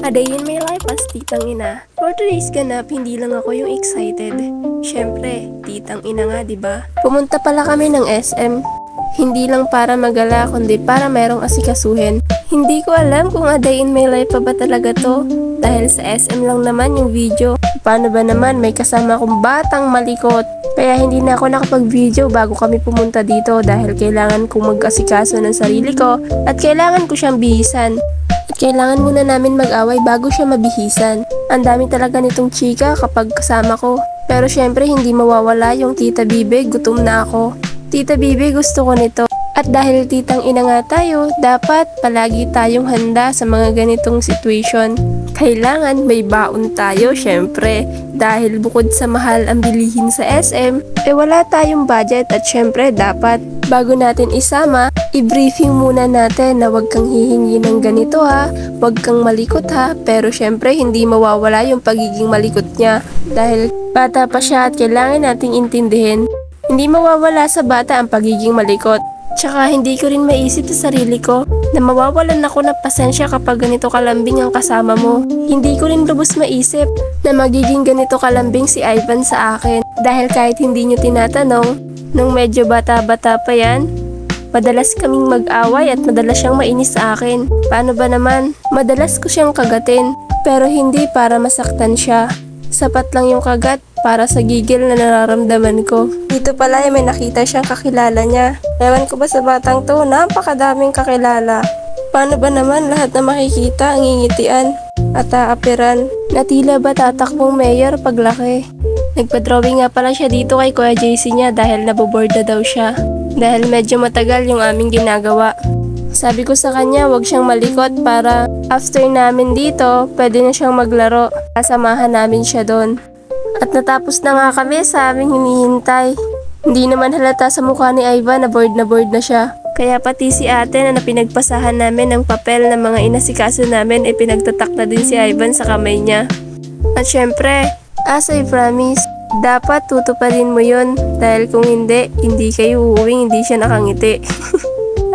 A day in my life as titang ina. For today's ganap, hindi lang ako yung excited. Syempre, titang ina nga, diba? Pumunta pala kami ng SM. Hindi lang para magala, kundi para merong asikasuhin. Hindi ko alam kung a day in my life pa ba talaga to. Dahil sa SM lang naman yung video. Paano ba naman may kasama akong batang malikot? Kaya hindi na ako nakapag-video bago kami pumunta dito dahil kailangan kong mag-asikaso ng sarili ko at kailangan ko siyang bihisan. At kailangan muna namin mag-away bago siya mabihisan. Ang dami talaga nitong chika kapag kasama ko. Pero syempre hindi mawawala yung Tita Bibe, gutom na ako. Tita Bibe, gusto ko nito. At dahil titang ina nga tayo, dapat palagi tayong handa sa mga ganitong situation. Kailangan may baon tayo syempre. Dahil bukod sa mahal ang bilihin sa SM, wala tayong budget at syempre dapat bago natin isama, i-briefing muna natin na wag kang hihingi ng ganito ha, wag kang malikot ha, pero syempre hindi mawawala yung pagiging malikot niya dahil bata pa siya at kailangan nating intindihin. Hindi mawawala sa bata ang pagiging malikot. Tsaka hindi ko rin maisip sa sarili ko na mawawalan ako ng pasensya kapag ganito kalambing ang kasama mo. Hindi ko rin lubos maisip na magiging ganito kalambing si Ivan sa akin. Dahil kahit hindi nyo tinatanong, nung medyo bata-bata pa yan, madalas kaming mag-away at madalas siyang mainis sa akin. Paano ba naman? Madalas ko siyang kagatin, pero hindi para masaktan siya. Sapat lang yung kagat para sa gigil na nararamdaman ko. Dito pala may nakita siyang kakilala niya. Ewan ko ba sa batang to, napakadaming kakilala. Paano ba naman lahat na makikita ang ngingitian at aapiran na tila ba tatakbong mayor paglaki. Nagpa-drawing nga pala siya dito kay Kuya JC niya dahil naboboard na daw siya. Dahil medyo matagal yung aming ginagawa. Sabi ko sa kanya wag siyang malikot para after namin dito, pwede na siyang maglaro. Kasamahan namin siya doon. At natapos na nga kami sa aming hinihintay. Hindi naman halata sa mukha ni Ivan na bored na siya. Kaya pati si ate na pinagpasahan namin ng papel ng mga inasikaso namin ay pinagtatak na din si Ivan sa kamay niya. At syempre, as I promise, dapat tutuparin mo yun dahil kung hindi kayo uuwing hindi siya nakangiti.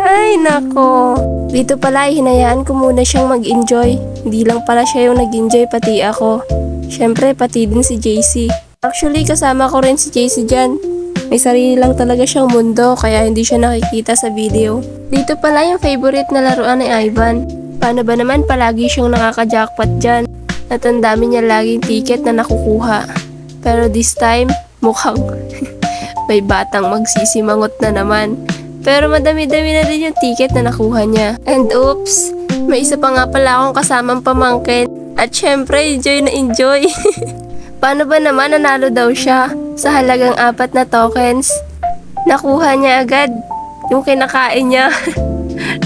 Ay nako, dito pala hinayaan ko muna siyang mag-enjoy. Hindi lang pala siya yung nag-enjoy, pati ako. Syempre pati din si JC. Actually kasama ko rin si JC dyan. May sarili lang talaga siyang mundo kaya hindi siya nakikita sa video. Dito pala yung favorite na laruan ni Ivan. Paano ba naman palagi siyang nakaka-jackpot dyan? At ang dami niya laging ticket na nakukuha. Pero this time, mukhang may batang magsisimangot na naman. Pero madami-dami na din yung ticket na nakuha niya. And oops, may isa pa nga pala akong kasamang pamangkin. At syempre, enjoy na enjoy. Paano ba naman nanalo daw siya sa halagang 4 na tokens? Nakuha niya agad yung kinakain niya.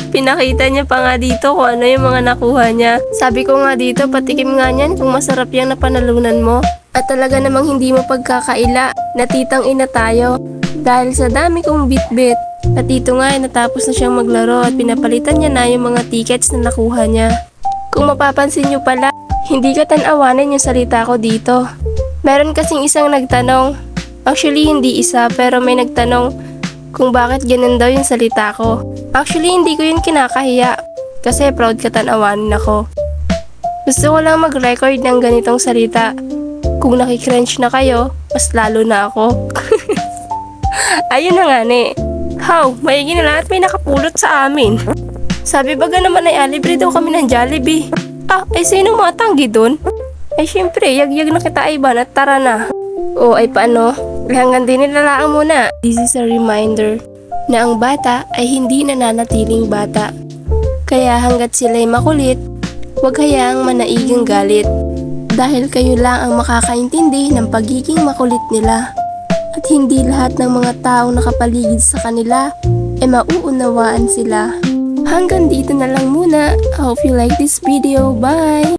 Pinakita niya pa nga dito kung ano yung mga nakuha niya. Sabi ko nga dito, patikim nga niyan kung masarap yung napanalunan mo. At talaga namang hindi mo pagkakaila na titang ina tayo. Dahil sa dami kong bit-bit. At dito nga ay natapos na siyang maglaro at pinapalitan niya na yung mga tickets na nakuha niya. Kung mapapansin niyo pala, hindi ka tanawanin yung salita ko dito. Meron kasing isang nagtanong. Actually hindi isa pero may nagtanong kung bakit ganun daw yung salita ko. Actually hindi ko yun kinakahiya kasi proud ka tanawanin ako. Gusto ko lang mag-record ng ganitong salita. Kung nakikrench na kayo, mas lalo na ako. Ayun na nga ne. How? Maigi na lahat may nakapulot sa amin. Sabi baga naman ay libre daw kami ng Jollibee. Ay sino mga tanggi dun? Ay syempre, yag-yag na kita Ivan at tara na. Ay paano? Hanggang din nilalaan muna. This is a reminder na ang bata ay hindi nananatiling bata. Kaya hanggat sila'y makulit, huwag hayaang manaigang galit. Dahil kayo lang ang makakaintindi ng pagiging makulit nila. At hindi lahat ng mga taong nakapaligid sa kanila ay mauunawaan sila. Hanggang dito na lang muna. I hope you like this video. Bye!